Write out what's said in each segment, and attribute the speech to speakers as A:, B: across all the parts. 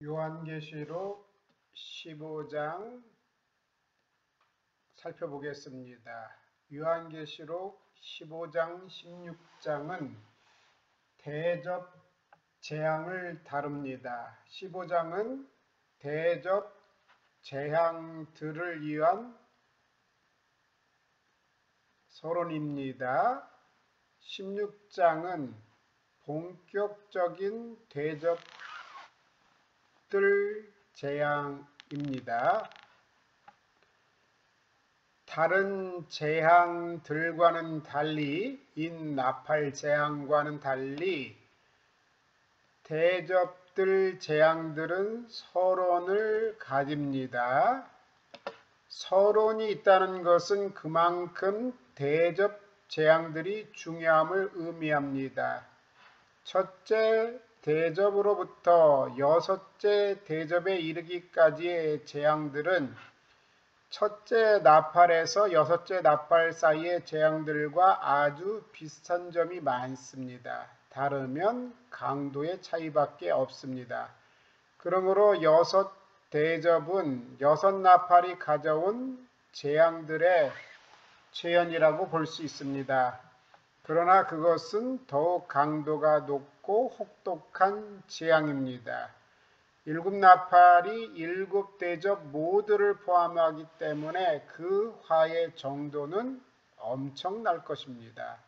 A: 요한계시록 15장 살펴보겠습니다. 요한계시록 15장, 16장은 대접 재앙을 다룹니다. 15장은 대접 재앙들을 위한 서론입니다. 16장은 본격적인 대접 재앙입니다. 다른 재앙들과는 달리 인나팔 재앙과는 달리 대접들 재앙들은 서론을 가집니다. 서론이 있다는 것은 그만큼 대접 재앙들이 중요함을 의미합니다. 첫째 대접으로부터 여섯째 대접에 이르기까지의 재앙들은 첫째 나팔에서 여섯째 나팔 사이의 재앙들과 아주 비슷한 점이 많습니다. 다르면 강도의 차이밖에 없습니다. 그러므로 여섯 대접은 여섯 나팔이 가져온 재앙들의 재현이라고 볼 수 있습니다. 그러나 그것은 더욱 강도가 높고 혹독한 재앙입니다. 일곱 나팔이 일곱 대접 모두를 포함하기 때문에 그 화의 정도는 엄청날 것입니다.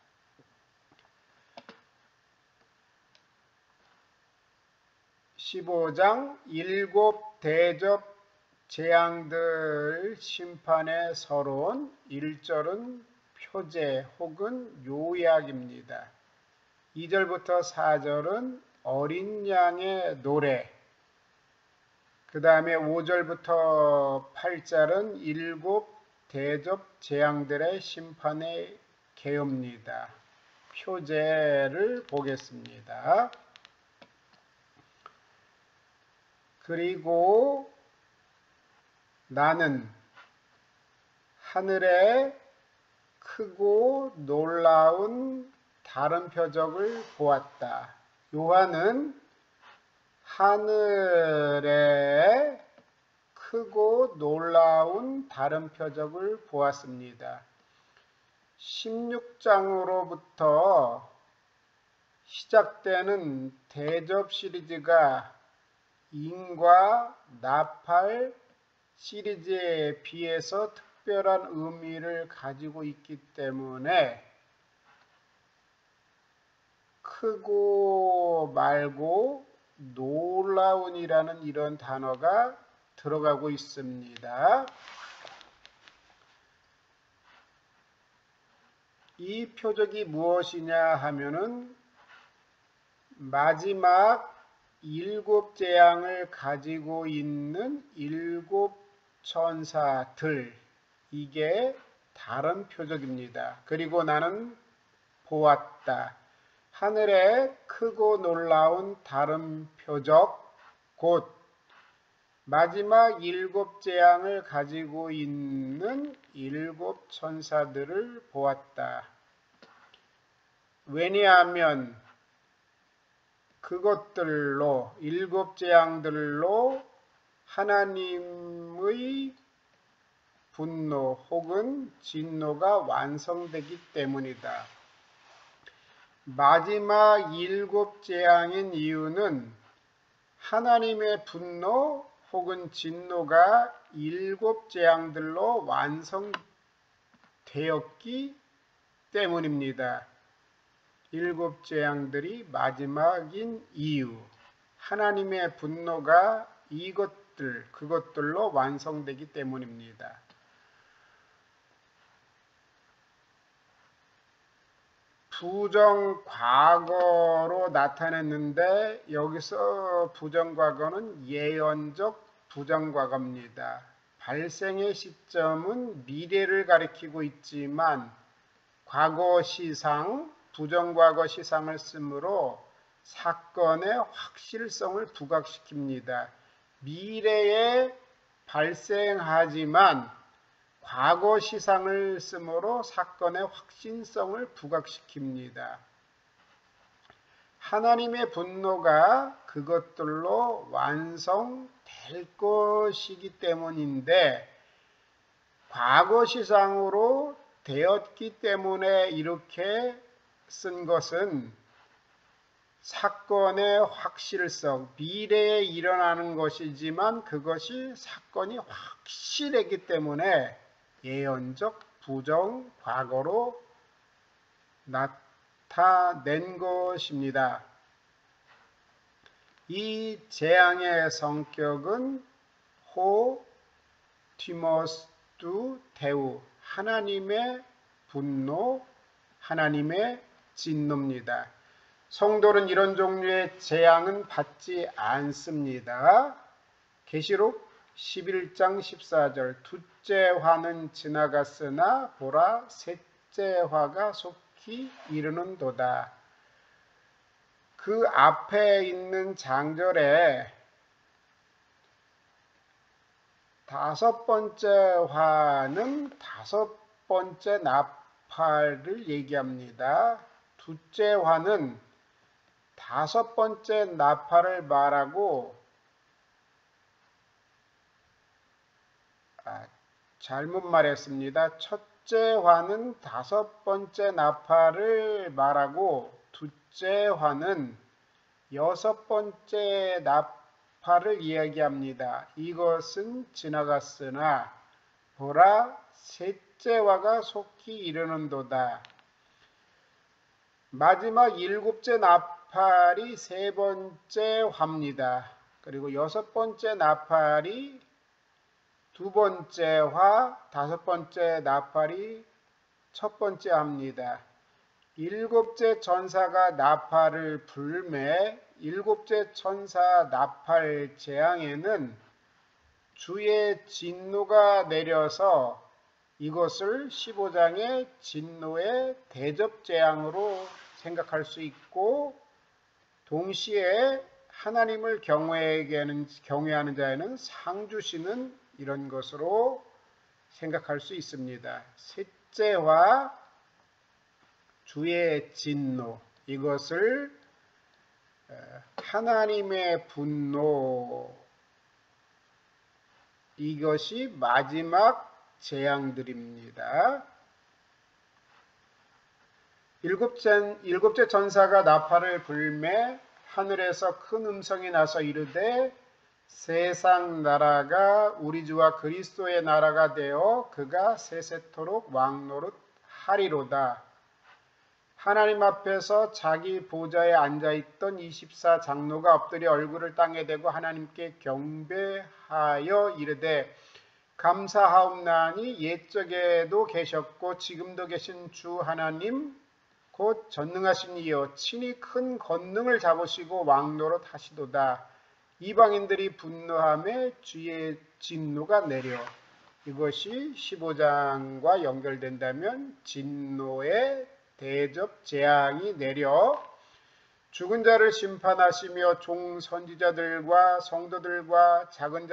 A: (15장) 일곱 대접 재앙들 심판의 서론 1절은 표제 혹은 요약입니다. 2절부터 4절은 어린 양의 노래, 그 다음에 5절부터 8절은 일곱 대접 재앙들의 심판의 개요입니다. 표제를 보겠습니다. 그리고 나는 하늘에 크고 놀라운 다른 표적을 보았다. 요한은 하늘에 크고 놀라운 다른 표적을 보았습니다. 16장으로부터 시작되는 대접 시리즈가 인과 나팔 시리즈에 비해서 특별한 의미를 가지고 있기 때문에 크고 말고 놀라운이라는 이런 단어가 들어가고 있습니다. 이 표적이 무엇이냐 하면은 마지막 일곱 재앙을 가지고 있는 일곱 천사들, 이게 다른 표적입니다. 그리고 나는 보았다. 하늘에 크고 놀라운 다른 표적, 곧 마지막 일곱 재앙을 가지고 있는 일곱 천사들을 보았다. 왜냐하면 그것들로 일곱 재앙들로 하나님의 분노 혹은 진노가 완성되기 때문이다. 마지막 일곱 재앙인 이유는 하나님의 분노 혹은 진노가 일곱 재앙들로 완성되었기 때문입니다. 일곱 재앙들이 마지막인 이유, 하나님의 분노가 그것들로 완성되기 때문입니다. 부정 과거로 나타냈는데 여기서 부정 과거는 예언적 부정 과거입니다. 발생의 시점은 미래를 가리키고 있지만 과거 시상, 부정과거 시상을 쓰므로 사건의 확실성을 부각시킵니다. 미래에 발생하지만 과거 시상을 쓰므로 사건의 확신성을 부각시킵니다. 하나님의 분노가 그것들로 완성될 것이기 때문인데 과거시상으로 되었기 때문에 이렇게 쓴 것은 사건의 확실성, 미래에 일어나는 것이지만 그것이 사건이 확실했기 때문에 예언적 부정 과거로 나타낸 것입니다. 이 재앙의 성격은 호 티모스두 대우, 하나님의 분노, 하나님의 진노입니다. 성도는 이런 종류의 재앙은 받지 않습니다. 계시록 11장 14절 둘째 화는 지나갔으나 보라 셋째 화가 속히 이르는도다. 그 앞에 있는 장절에 다섯 번째 화는 다섯 번째 나팔을 얘기합니다. 둘째 화는 다섯 번째 나팔을 말하고 잘못 말했습니다. 첫째 화는 다섯 번째 나팔을 말하고 둘째 화는 여섯 번째 나팔을 이야기합니다. 이것은 지나갔으나 보라 셋째 화가 속히 이르는도다. 마지막 일곱째 나팔이 세 번째 화입니다. 그리고 여섯 번째 나팔이 두 번째 화, 다섯 번째 나팔이 첫 번째 화입니다. 일곱째 천사가 나팔을 불매 일곱째 천사 나팔 재앙에는 주의 진노가 내려서 이것을 15장의 진노의 대접 재앙으로 생각할 수 있고 동시에 하나님을 경외하는 자에는 상 주시는 이런 것으로 생각할 수 있습니다. 셋째와 주의 진노 이것을 하나님의 분노 이것이 마지막 재앙들입니다. 일곱째 전사가 나팔을 불매 하늘에서 큰 음성이 나서 이르되 세상 나라가 우리 주와 그리스도의 나라가 되어 그가 세세토록 왕노릇 하리로다. 하나님 앞에서 자기 보좌에 앉아있던 24장로가 엎드려 얼굴을 땅에 대고 하나님께 경배하여 이르되 감사하옵나니 옛적에도 계셨고 지금도 계신 주 하나님 곧 전능하신 이여 친히 큰 권능을 잡으시고 왕노릇 하시도다. 이방인들이 분노하며 주의 진노가 내려 이것이 15장과 연결된다면 진노의 대접 재앙이 내려 죽은 자를 심판하시며 종 선지자들과 성도들과 작은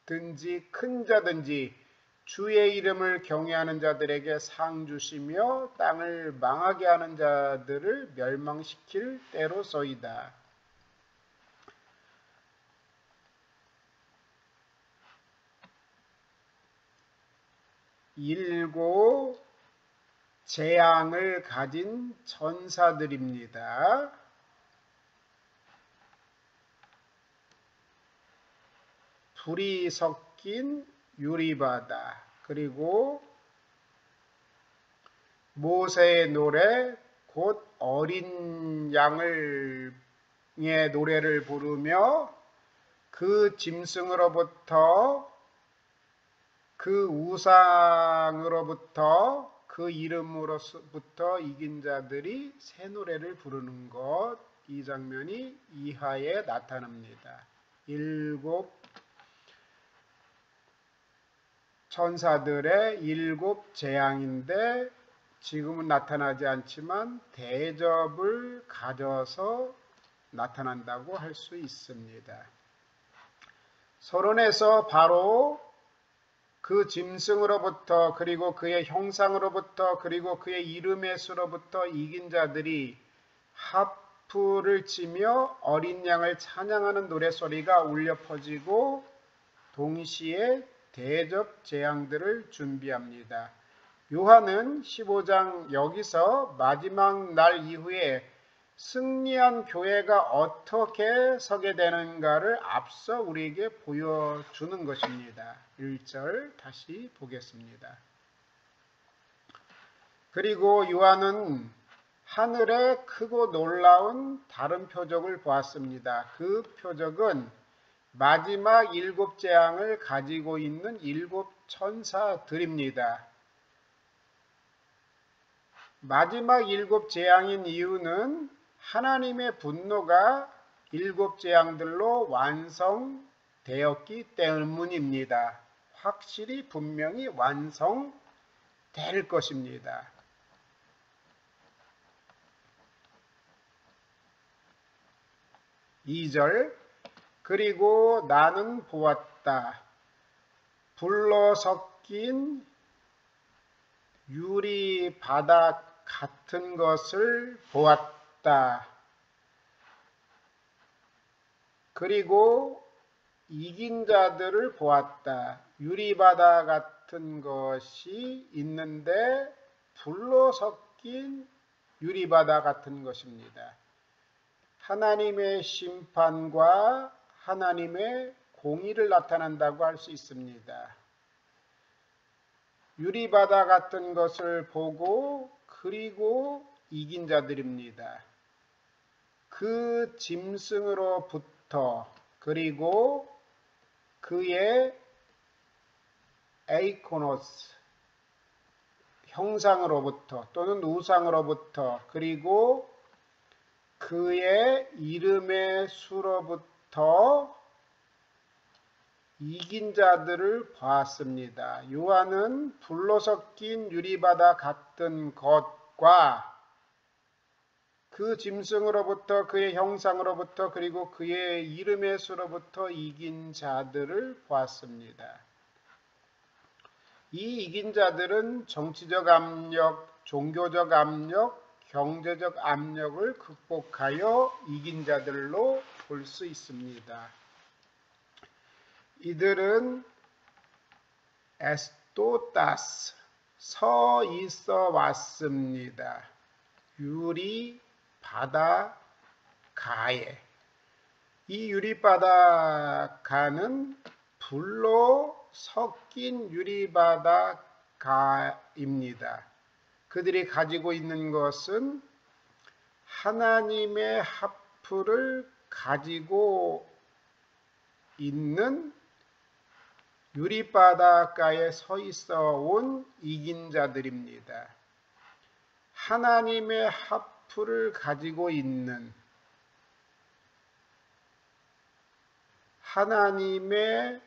A: 자든지 큰 자든지 주의 이름을 경외하는 자들에게 상 주시며 땅을 망하게 하는 자들을 멸망시킬 때로소이다. 일곱 재앙을 가진 천사들입니다. 불이 섞인 유리바다 그리고 모세의 노래 곧 어린 양의 노래를 부르며 그 짐승으로부터 그 우상으로부터 그 이름으로부터 이긴 자들이 새 노래를 부르는 것 이 장면이 이하에 나타납니다. 일곱 천사들의 일곱 재앙인데 지금은 나타나지 않지만 대접을 가져서 나타난다고 할 수 있습니다. 서론에서 바로 그 짐승으로부터 그리고 그의 형상으로부터 그리고 그의 이름의 수로부터 이긴 자들이 하프를 치며 어린 양을 찬양하는 노래소리가 울려 퍼지고 동시에 대접 재앙들을 준비합니다. 요한은 15장 여기서 마지막 날 이후에 승리한 교회가 어떻게 서게 되는가를 앞서 우리에게 보여주는 것입니다. 1절 다시 보겠습니다. 그리고 요한은 하늘에 크고 놀라운 다른 표적을 보았습니다. 그 표적은 마지막 7 재앙을 가지고 있는 7 천사들입니다. 마지막 7 재앙인 이유는 하나님의 분노가 7 재앙들로 완성되었기 때문입니다. 확실히 분명히 완성될 것입니다. 2절 그리고 나는 보았다. 불로 섞인 유리 바닥 같은 것을 보았다. 그리고 이긴 자들을 보았다. 유리바다 같은 것이 있는데 불로 섞인 유리바다 같은 것입니다. 하나님의 심판과 하나님의 공의를 나타낸다고 할 수 있습니다. 유리바다 같은 것을 보고 그리고 이긴 자들입니다. 그 짐승으로부터 그리고 그의 에이코노스 형상으로부터 또는 우상으로부터 그리고 그의 이름의 수로부터 이긴 자들을 보았습니다. 요한은 불로 섞인 유리바다 같은 것과 그 짐승으로부터 그의 형상으로부터 그리고 그의 이름의 수로부터 이긴 자들을 보았습니다. 이 이긴 자들은 정치적 압력, 종교적 압력, 경제적 압력을 극복하여 이긴 자들로 볼 수 있습니다. 이들은 에스토타스, 서 있어 왔습니다. 유리 바다가에. 이 유리 바다가는 불로 섞인 유리 바다가입니다. 그들이 가지고 있는 것은 하나님의 하프를 가지고 있는 유리바닷가에 서 있어 온 이긴 자들입니다. 하나님의 하프를 가지고 있는 하나님의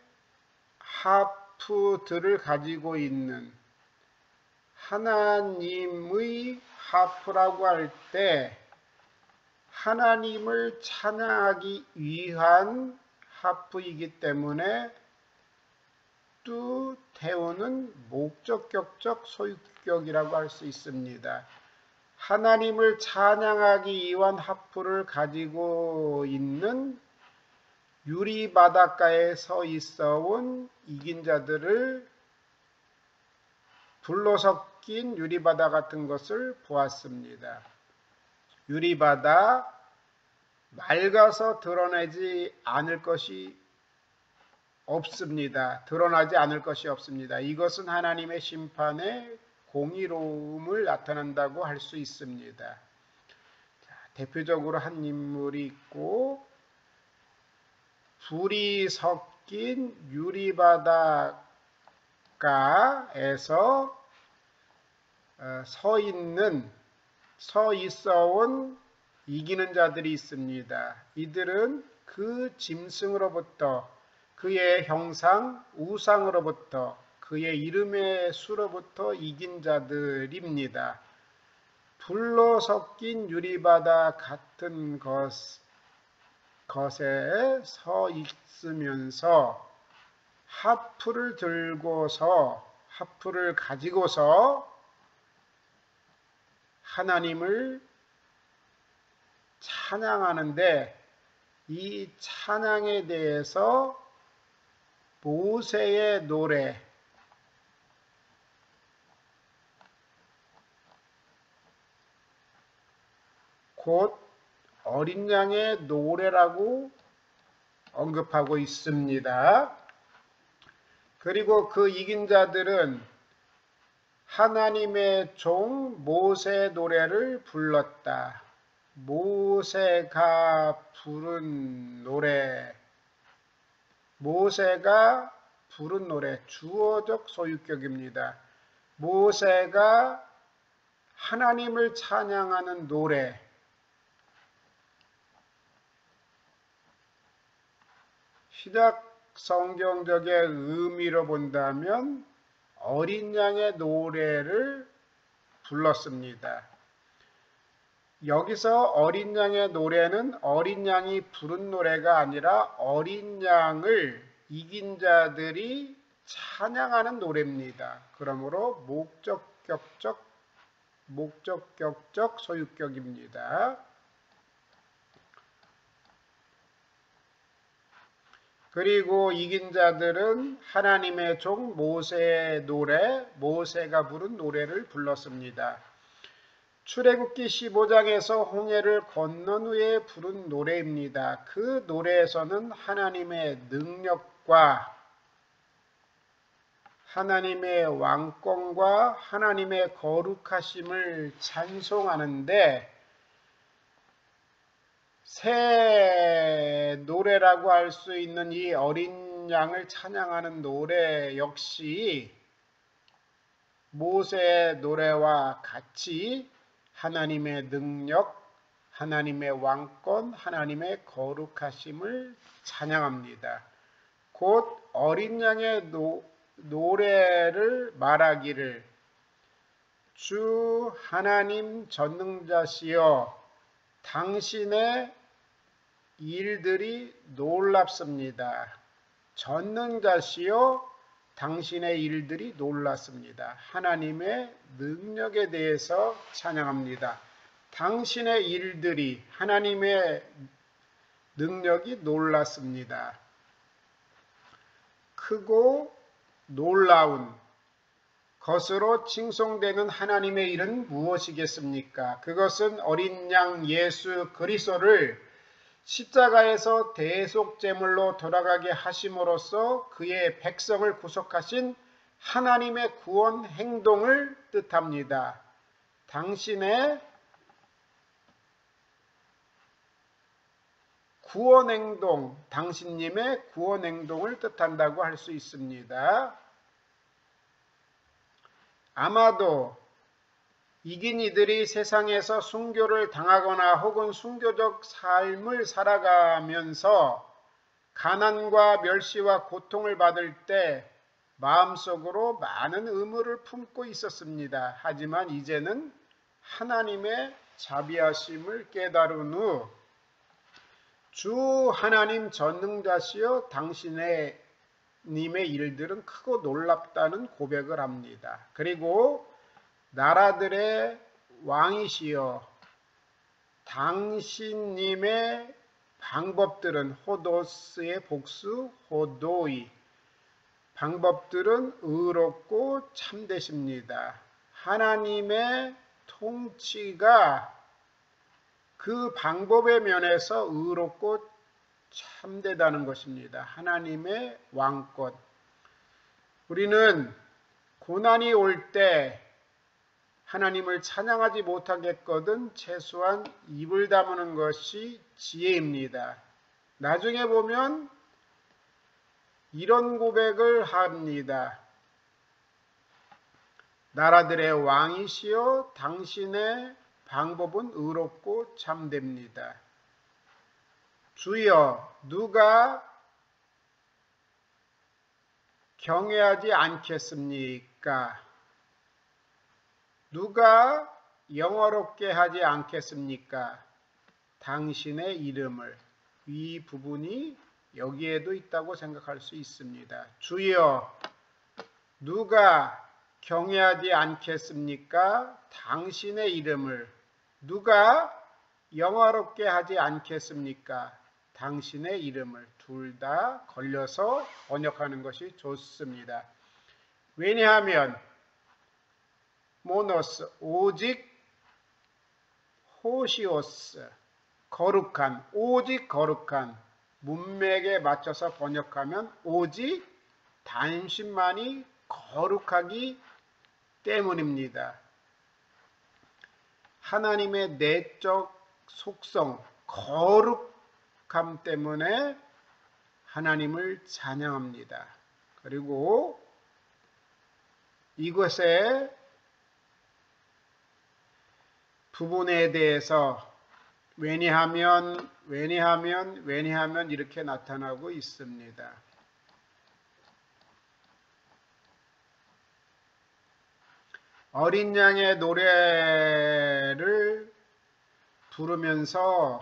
A: 하프들을 가지고 있는 하나님의 하프라고 할 때 하나님을 찬양하기 위한 하프이기 때문에 태우는 목적격적 소유격이라고 할 수 있습니다. 하나님을 찬양하기 위한 하프를 가지고 있는 유리 바닷가에 서 있어 온 이긴 자들을 불로 섞인 유리바다 같은 것을 보았습니다. 유리바다 맑아서 드러내지 않을 것이 없습니다. 드러나지 않을 것이 없습니다. 이것은 하나님의 심판의 공의로움을 나타낸다고 할 수 있습니다. 자, 대표적으로 한 인물이 있고 불이 섞인 유리바다가에서 서 있어 온 이기는 자들이 있습니다. 이들은 그 짐승으로부터 그의 형상, 우상으로부터 그의 이름의 수로부터 이긴 자들입니다. 불로 섞인 유리바다 같은 것에 서 있으면서 하프를 가지고서 하나님을 찬양하는데 이 찬양에 대해서 모세의 노래, 곧 어린 양의 노래라고 언급하고 있습니다. 그리고 그 이긴 자들은 하나님의 종 모세의 노래를 불렀다. 모세가 부른 노래, 모세가 부른 노래, 주어적 소유격입니다. 모세가 하나님을 찬양하는 노래, 신약 성경적의 의미로 본다면 어린 양의 노래를 불렀습니다. 여기서 어린 양의 노래는 어린 양이 부른 노래가 아니라 어린 양을 이긴 자들이 찬양하는 노래입니다. 그러므로 목적격적 소유격입니다. 그리고 이긴 자들은 하나님의 종 모세의 노래, 모세가 부른 노래를 불렀습니다. 출애굽기 15장에서 홍해를 건넌 후에 부른 노래입니다. 그 노래에서는 하나님의 능력과 하나님의 왕권과 하나님의 거룩하심을 찬송하는데 새 노래라고 할 수 있는 이 어린 양을 찬양하는 노래 역시 모세의 노래와 같이 하나님의 능력, 하나님의 왕권, 하나님의 거룩하심을 찬양합니다. 곧 어린 양의 노래를 말하기를 주 하나님 전능자시여 당신의 일들이 놀랍습니다. 전능자시여 당신의 일들이 놀랐습니다. 하나님의 능력에 대해서 찬양합니다. 당신의 일들이 하나님의 능력이 놀랐습니다. 크고 놀라운 것으로 칭송되는 하나님의 일은 무엇이겠습니까? 그것은 어린 양 예수 그리스도를 십자가에서 대속제물로 돌아가게 하심으로써 그의 백성을 구속하신 하나님의 구원 행동을 뜻합니다. 당신의 구원 행동, 당신님의 구원 행동을 뜻한다고 할 수 있습니다. 아마도 이긴 이들이 세상에서 순교를 당하거나 혹은 순교적 삶을 살아가면서 가난과 멸시와 고통을 받을 때 마음속으로 많은 의무를 품고 있었습니다. 하지만 이제는 하나님의 자비하심을 깨달은 후 주 하나님 전능자시여 당신의 님의 일들은 크고 놀랍다는 고백을 합니다. 그리고 나라들의 왕이시여 당신님의 방법들은 호도스의 복수 호도이 방법들은 의롭고 참되십니다. 하나님의 통치가 그 방법의 면에서 의롭고 참되다는 것입니다. 하나님의 왕권. 우리는 고난이 올 때 하나님을 찬양하지 못하겠거든 최소한 입을 다무는 것이 지혜입니다. 나중에 보면 이런 고백을 합니다. 나라들의 왕이시여 당신의 방법은 의롭고 참됩니다. 주여 누가 경외하지 않겠습니까? 누가 영화롭게 하지 않겠습니까? 당신의 이름을. 이 부분이 여기에도 있다고 생각할 수 있습니다. 주여 누가 경외하지 않겠습니까? 당신의 이름을. 누가 영화롭게 하지 않겠습니까? 당신의 이름을 둘 다 걸려서 번역하는 것이 좋습니다. 왜냐하면 모노스 오직, 호시오스 거룩한, 오직 거룩한, 문맥에 맞춰서 번역하면 오직 당신만이 거룩하기 때문입니다. 하나님의 내적 속성, 거룩함 때문에 하나님을 찬양합니다. 그리고 이것의 부분에 대해서 왜냐하면 이렇게 나타나고 있습니다. 어린 양의 노래를 부르면서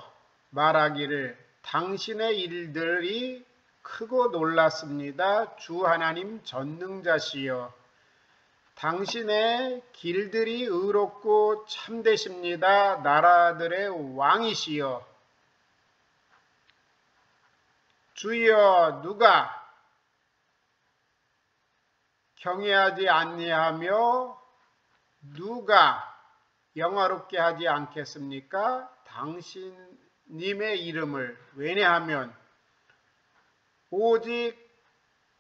A: 말하기를 당신의 일들이 크고 놀랐습니다. 주 하나님 전능자시여. 당신의 길들이 의롭고 참되십니다. 나라들의 왕이시여. 주여 누가 경외하지 아니하며 누가 영화롭게 하지 않겠습니까? 당신님의 이름을. 왜냐하면 오직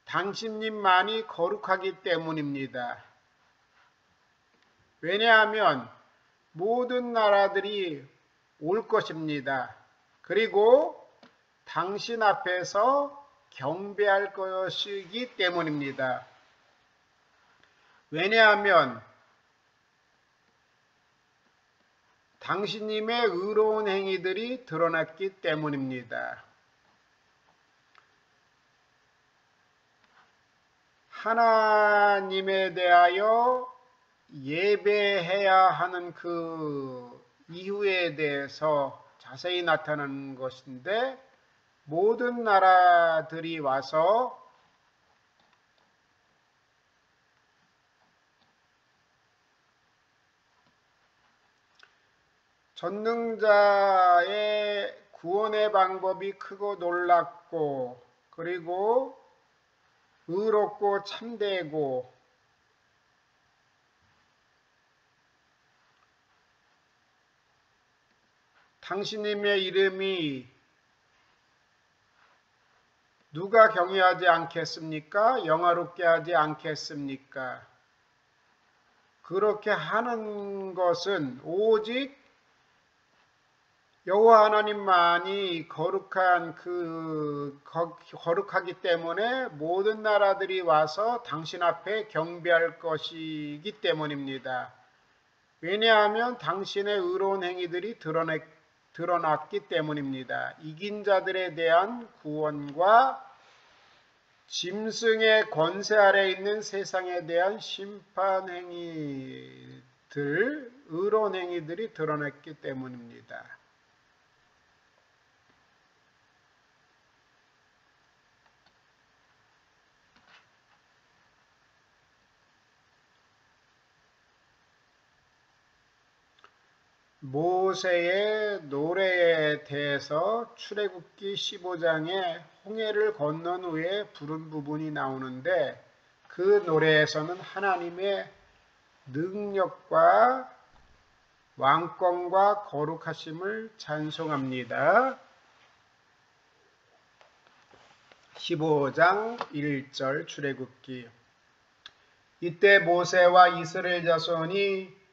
A: 당신님만이 거룩하기 때문입니다. 왜냐하면 모든 나라들이 올 것입니다. 그리고 당신 앞에서 경배할 것이기 때문입니다. 왜냐하면 당신님의 의로운 행위들이 드러났기 때문입니다. 하나님에 대하여 예배해야 하는 그 이유에 대해서 자세히 나타나는 것인데 모든 나라들이 와서 전능자의 구원의 방법이 크고 놀랍고 그리고 의롭고 참되고 당신님의 이름이 누가 경외하지 않겠습니까? 영화롭게 하지 않겠습니까? 그렇게 하는 것은 오직 여호와 하나님만이 거룩하기 때문에 모든 나라들이 와서 당신 앞에 경배할 것이기 때문입니다. 왜냐하면 당신의 의로운 행위들이 드러났기 때문입니다. 이긴 자들에 대한 구원과 짐승의 권세 아래 있는 세상에 대한 심판 행위들, 의로운 행위들이 드러났기 때문입니다. 모세의 노래에 대해서 출애굽기 15장에 홍해를 건넌 후에 부른 부분이 나오는데 그 노래에서는 하나님의 능력과 왕권과 거룩하심을 찬송합니다. 15장 1절 출애굽기. 이때 모세와 이스라엘 자손이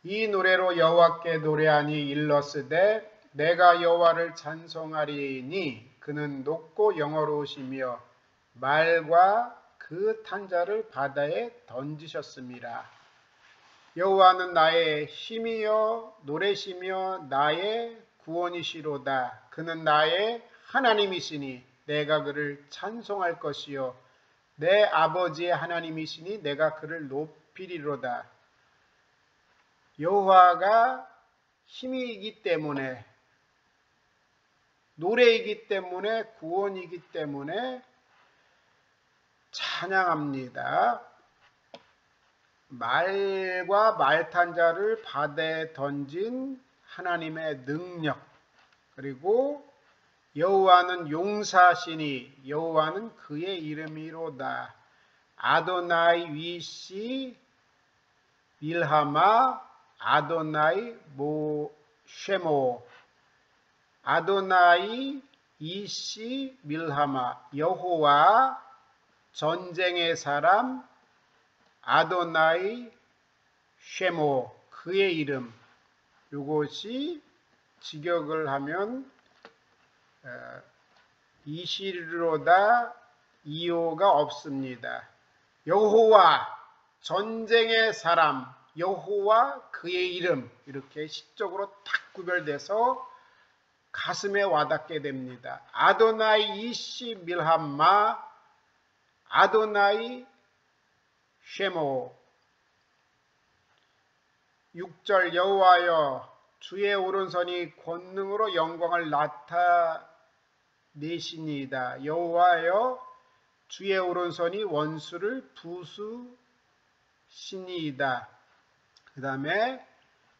A: 이 노래로 여호와께 노래하니 일렀으되 내가 여호와를 찬송하리니 그는 높고 영화로우시며 말과 그 탄자를 바다에 던지셨습니다. 여호와는 나의 힘이여 노래시며 나의 구원이시로다. 그는 나의 하나님이시니 내가 그를 찬송할 것이요 내 아버지의 하나님이시니 내가 그를 높이리로다. 여호와가 힘이기 때문에 노래이기 때문에 구원이기 때문에 찬양합니다. 말과 말탄자를 바다에 던진 하나님의 능력, 그리고 여호와는 용사시니 여호와는 그의 이름이로다. 아도나이 위시 밀하마 아도나이 쉐모. 아도나이 이시 밀하마, 여호와 전쟁의 사람, 아도나이 쉐모, 그의 이름. 이것이 직역을 하면 이시로다 이오가 없습니다. 여호와 전쟁의 사람, 여호와 그의 이름, 이렇게 시적으로 딱 구별돼서 가슴에 와닿게 됩니다. 아도나이 이시 밀함마 아도나이 쉐모. 6절 여호와여 주의 오른손이 권능으로 영광을 나타내시니이다. 여호와여 주의 오른손이 원수를 부수시니이다. 그 다음에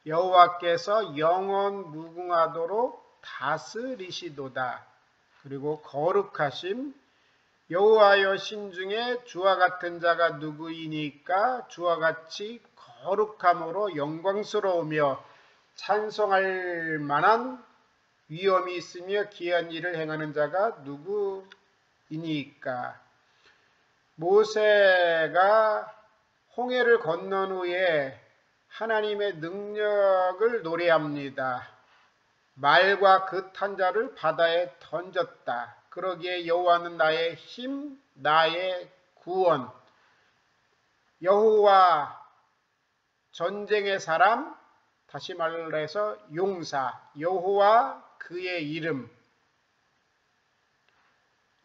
A: 여호와께서 영원 무궁하도록 다스리시도다. 그리고 거룩하심. 여호와여 신중에 주와 같은 자가 누구이니까? 주와 같이 거룩함으로 영광스러우며 찬송할 만한 위엄이 있으며 기이한 일을 행하는 자가 누구이니까? 모세가 홍해를 건넌 후에 하나님의 능력을 노래합니다. 말과 그 탄 자를 바다에 던졌다. 그러기에 여호와는 나의 힘, 나의 구원. 여호와 전쟁의 사람, 다시 말해서 용사. 여호와 그의 이름.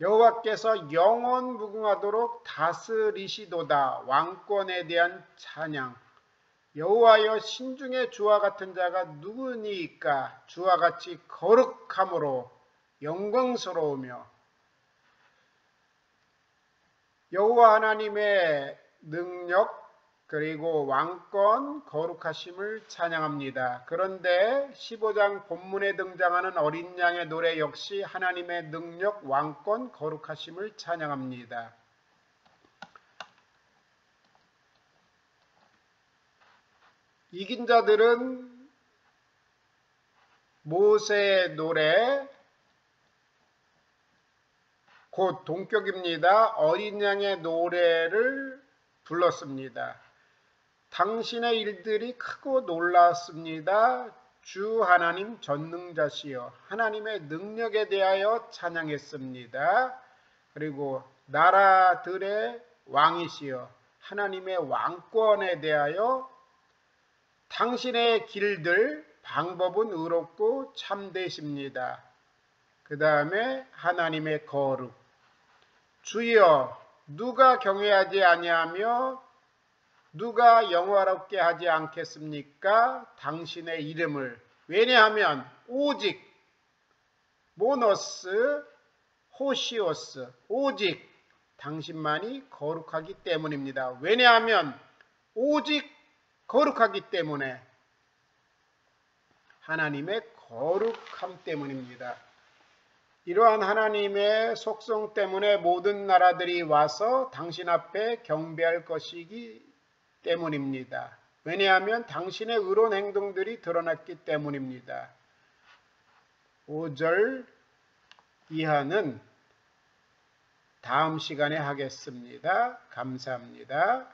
A: 여호와께서 영원 무궁하도록 다스리시도다. 왕권에 대한 찬양. 여호와여 신중에 주와 같은 자가 누구니까? 주와 같이 거룩함으로 영광스러우며. 여호와 하나님의 능력 그리고 왕권 거룩하심을 찬양합니다. 그런데 15장 본문에 등장하는 어린 양의 노래 역시 하나님의 능력, 왕권, 거룩하심을 찬양합니다. 이긴 자들은 모세의 노래, 곧 동격입니다. 어린 양의 노래를 불렀습니다. 당신의 일들이 크고 놀랐습니다. 주 하나님 전능자시여. 하나님의 능력에 대하여 찬양했습니다. 그리고 나라들의 왕이시여. 하나님의 왕권에 대하여 당신의 길들, 방법은 의롭고 참되십니다. 그 다음에 하나님의 거룩. 주여 누가 경외하지 아니하며 누가 영화롭게 하지 않겠습니까? 당신의 이름을. 왜냐하면 오직 모노스 호시오스, 오직 당신만이 거룩하기 때문입니다. 왜냐하면 오직 거룩하기 때문에, 하나님의 거룩함 때문입니다. 이러한 하나님의 속성 때문에 모든 나라들이 와서 당신 앞에 경배할 것이기 때문입니다. 왜냐하면 당신의 의로운 행동들이 드러났기 때문입니다. 5절 이하는 다음 시간에 하겠습니다. 감사합니다.